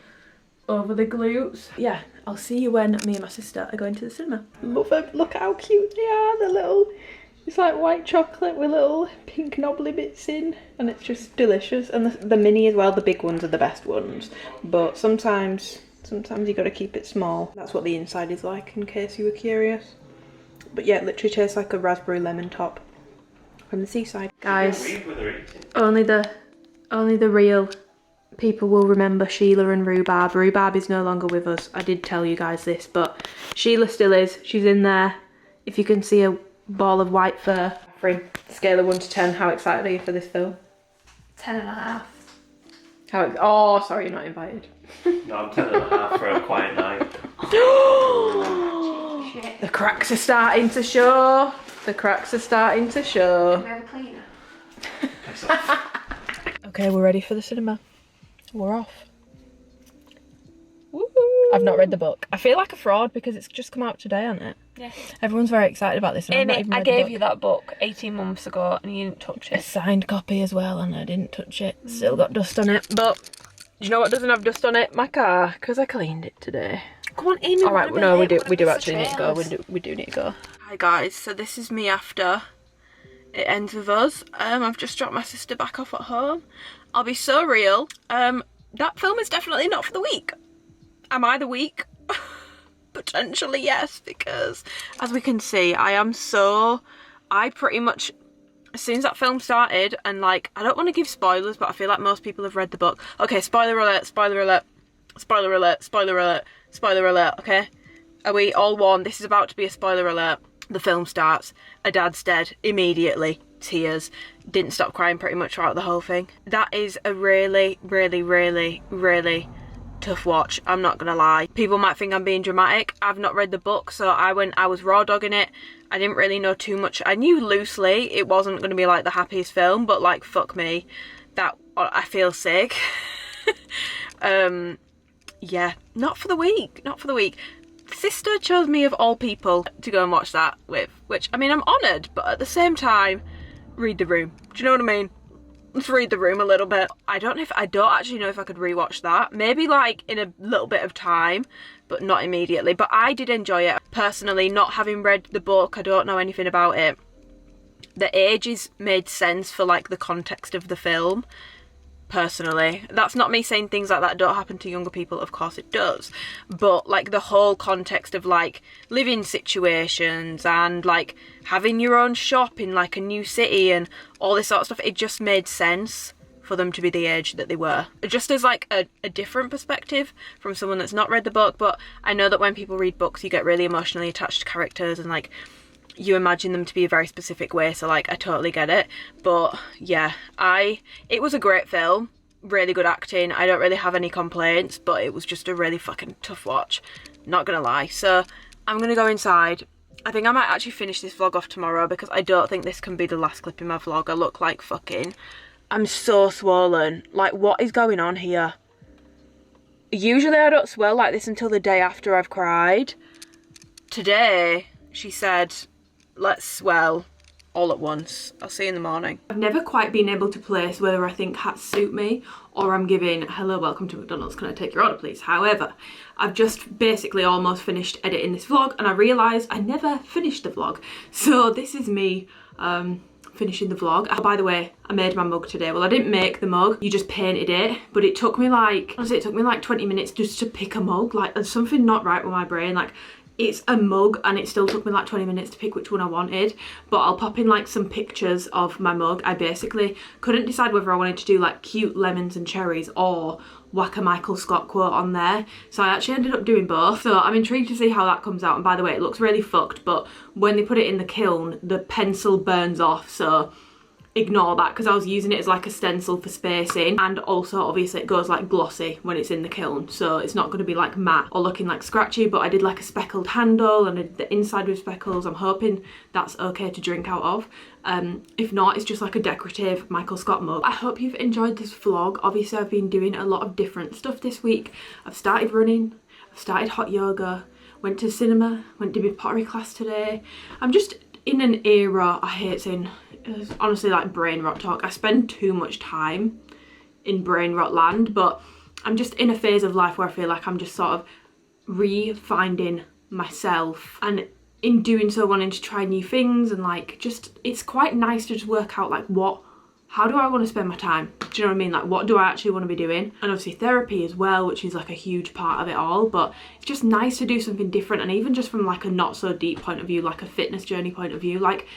Speaker 1: over the glutes. Yeah, I'll see you when me and my sister are going to the cinema. Love them. Look how cute they are. They're little, it's like white chocolate with little pink knobbly bits in, and it's just delicious. And the mini as well, the big ones are the best ones, but sometimes you got to keep it small. That's what the inside is like, in case you were curious. But yeah, it literally tastes like a raspberry lemon top from the seaside. Guys, only the real people will remember Sheila and Rhubarb. Rhubarb is no longer with us. I did tell you guys this, but Sheila still is. She's in there. If you can see a ball of white fur. Scale of 1 to 10, how excited are you for this film?
Speaker 2: 10.5.
Speaker 1: Oh, sorry, you're not invited.
Speaker 3: No, I'm 10.5 for a quiet night.
Speaker 2: Shit.
Speaker 1: The cracks are starting to show. The cracks are starting to show.
Speaker 2: Can we have a cleaner?
Speaker 1: Okay, we're ready for the cinema. We're off. Woo! I've not read the book. I feel like a fraud because it's just come out today, hasn't it?
Speaker 2: Yeah.
Speaker 1: Everyone's very excited about this. And
Speaker 2: Amy, I gave you that book 18 months ago and you didn't touch
Speaker 1: a
Speaker 2: it.
Speaker 1: signed copy as well, and I didn't touch it. Still got dust on it. But do you know what doesn't have dust on it? My car, because I cleaned it today.
Speaker 2: Come on, Amy.
Speaker 1: All right, no, we do actually need to go. We do need to go. Hi guys, so this is me after it ends with us. I've just dropped my sister back off at home. I'll be so real. That film is definitely not for the weak. Am I the weak? Potentially yes, because as we can see, I pretty much, as soon as that film started, and like, I don't want to give spoilers, but I feel like most people have read the book. Okay, spoiler alert, spoiler alert, spoiler alert, spoiler alert, spoiler alert, okay? Are we all warned? This is about to be a spoiler alert. The film starts, a dad's dead, immediately, tears, didn't stop crying pretty much throughout the whole thing. That is a really tough watch, I'm not gonna lie. People might think I'm being dramatic. I've not read the book, so I was raw dogging it. I didn't really know too much. I knew loosely it wasn't gonna be like the happiest film, but like, fuck me, that I feel sick. Yeah, not for the weak, not for the weak. Sister chose me of all people to go and watch that with, which, I mean, I'm honoured, but at the same time, read the room. Do you know what I mean? Let's read the room a little bit. I don't actually know if I could rewatch that. Maybe like in a little bit of time, but not immediately. But I did enjoy it. Personally, not having read the book, I don't know anything about it. The ages made sense for like the context of the film. Personally, that's not me saying things like that don't happen to younger people, of course it does, but like the whole context of like living situations and like having your own shop in like a new city and all this sort of stuff, it just made sense for them to be the age that they were, just as like a different perspective from someone that's not read the book. But I know that when people read books you get really emotionally attached to characters and like you imagine them to be a very specific way, so like I totally get it. But yeah, it was a great film, really good acting, I don't really have any complaints, but it was just a really fucking tough watch, not gonna lie. So I'm gonna go inside. I think I might actually finish this vlog off tomorrow because I don't think this can be the last clip in my vlog. I look like fucking, I'm so swollen. Like, what is going on here? Usually I don't swell like this until the day after I've cried. Today she said, let's swell all at once. I'll see you in the morning. I've never quite been able to place whether I think hats suit me or I'm giving, hello, welcome to McDonald's, can I take your order please? However, I've just basically almost finished editing this vlog and I realised I never finished the vlog. So this is me finishing the vlog. Oh, by the way, I made my mug today. Well, I didn't make the mug, you just painted it, but it took me like, honestly, it took me like 20 minutes just to pick a mug. Like, there's something not right with my brain. Like, it's a mug and it still took me like 20 minutes to pick which one I wanted, but I'll pop in like some pictures of my mug. I basically couldn't decide whether I wanted to do like cute lemons and cherries or whack a Michael Scott quote on there, so I actually ended up doing both. So I'm intrigued to see how that comes out. And by the way, it looks really fucked, but when they put it in the kiln, the pencil burns off, so ignore that, because I was using it as like a stencil for spacing, and also obviously it goes like glossy when it's in the kiln, so it's not going to be like matte or looking like scratchy. But I did like a speckled handle and I did the inside with speckles. I'm hoping that's okay to drink out of. If not, it's just like a decorative Michael Scott mug. I hope you've enjoyed this vlog. Obviously I've been doing a lot of different stuff this week. I've started running, I've started hot yoga, went to cinema, went to my pottery class today. I'm just in an era, I hate saying, it's honestly like brain rot talk. I spend too much time in brain rot land, but I'm just in a phase of life where I feel like I'm just sort of re-finding myself, and in doing so wanting to try new things, and like just, it's quite nice to just work out like how do I want to spend my time? Do you know what I mean? Like, what do I actually want to be doing? And obviously therapy as well, which is like a huge part of it all, but it's just nice to do something different. And even just from like a not so deep point of view, like a fitness journey point of view, like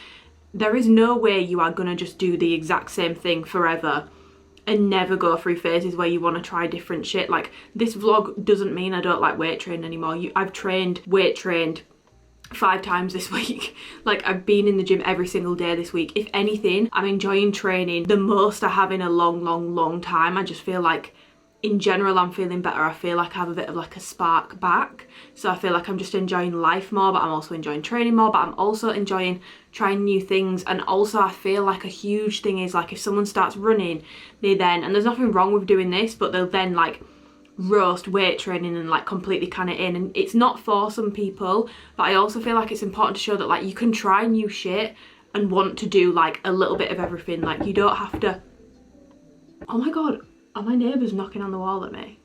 Speaker 1: there is no way you are gonna just do the exact same thing forever and never go through phases where you want to try different shit. Like, this vlog doesn't mean I don't like weight training anymore. I've weight trained 5 times this week. Like, I've been in the gym every single day this week. If anything, I'm enjoying training the most I have in a long time. I just feel like in general I'm feeling better. I feel like I have a bit of like a spark back, so I feel like I'm just enjoying life more, but I'm also enjoying training more, but I'm also enjoying trying new things. And also I feel like a huge thing is like, if someone starts running, they then, and there's nothing wrong with doing this, but they'll then like roast weight training and like completely can it in, and it's not for some people. But I also feel like it's important to show that like you can try new shit and want to do like a little bit of everything. Like, you don't have to, oh my god, are my neighbours knocking on the wall at me?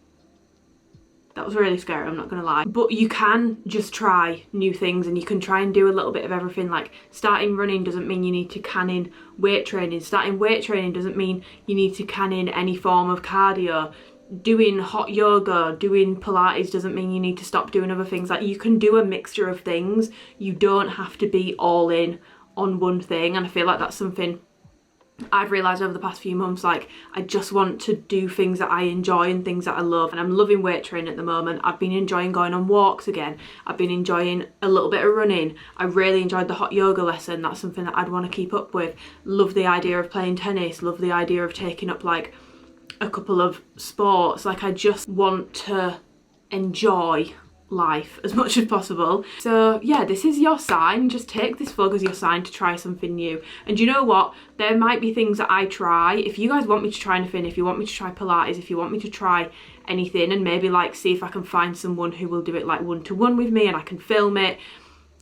Speaker 1: That was really scary, I'm not gonna lie. But you can just try new things and you can try and do a little bit of everything. Like, starting running doesn't mean you need to can in weight training. Starting weight training doesn't mean you need to can in any form of cardio. Doing hot yoga, doing Pilates doesn't mean you need to stop doing other things. Like, you can do a mixture of things. You don't have to be all in on one thing. And I feel like that's something I've realised over the past few months. Like, I just want to do things that I enjoy and things that I love, and I'm loving weight training at the moment. I've been enjoying going on walks again. I've been enjoying a little bit of running. I really enjoyed the hot yoga lesson. That's something that I'd want to keep up with. Love the idea of playing tennis. Love the idea of taking up like a couple of sports. Like, I just want to enjoy life as much as possible. So yeah, this is your sign. Just take this vlog as your sign to try something new. And you know what, there might be things that I try. If you guys want me to try anything, if you want me to try Pilates, if you want me to try anything, and maybe like see if I can find someone who will do it like one-to-one with me and I can film it,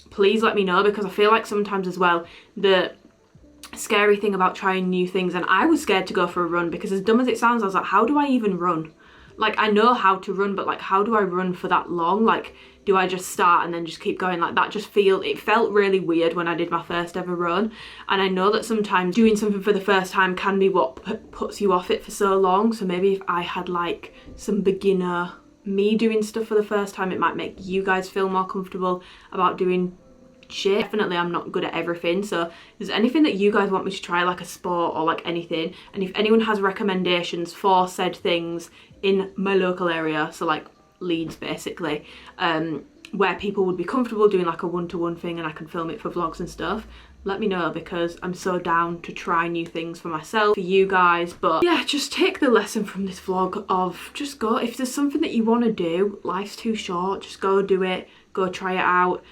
Speaker 1: please let me know. Because I feel like sometimes as well, the scary thing about trying new things, and I was scared to go for a run, because as dumb as it sounds, I was like, how do I even run? Like, I know how to run, but like, how do I run for that long? Like, do I just start and then just keep going? Like, that just it felt really weird when I did my first ever run. And I know that sometimes doing something for the first time can be what puts you off it for so long. So maybe if I had like some beginner me doing stuff for the first time, it might make you guys feel more comfortable about doing shit. Definitely I'm not good at everything, so if there's anything that you guys want me to try, like a sport or like anything, and if anyone has recommendations for said things in my local area, so like Leeds basically, where people would be comfortable doing like a one-to-one thing and I can film it for vlogs and stuff, let me know, because I'm so down to try new things for myself, for you guys. But yeah, just take the lesson from this vlog of just go, if there's something that you want to do, life's too short, just go do it, go try it out.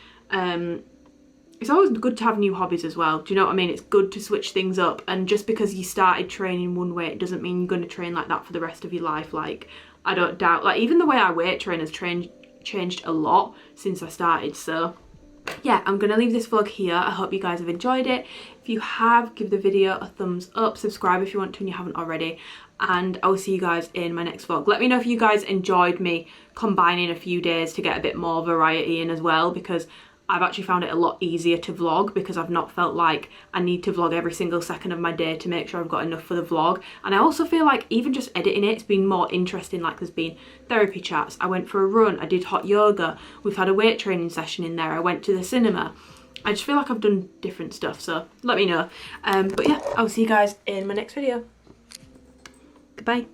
Speaker 1: It's always good to have new hobbies as well. Do you know what I mean? It's good to switch things up. And just because you started training one way, it doesn't mean you're going to train like that for the rest of your life. Like, I don't doubt, like, even the way I weight train has changed a lot since I started. So yeah, I'm going to leave this vlog here. I hope you guys have enjoyed it. If you have, give the video a thumbs up. Subscribe if you want to and you haven't already. And I will see you guys in my next vlog. Let me know if you guys enjoyed me combining a few days to get a bit more variety in as well, because I've actually found it a lot easier to vlog because I've not felt like I need to vlog every single second of my day to make sure I've got enough for the vlog. And I also feel like even just editing it's been more interesting. Like there's been therapy chats, I went for a run, I did hot yoga, we've had a weight training session in there, I went to the cinema. I just feel like I've done different stuff, so let me know. But yeah, I'll see you guys in my next video. Goodbye.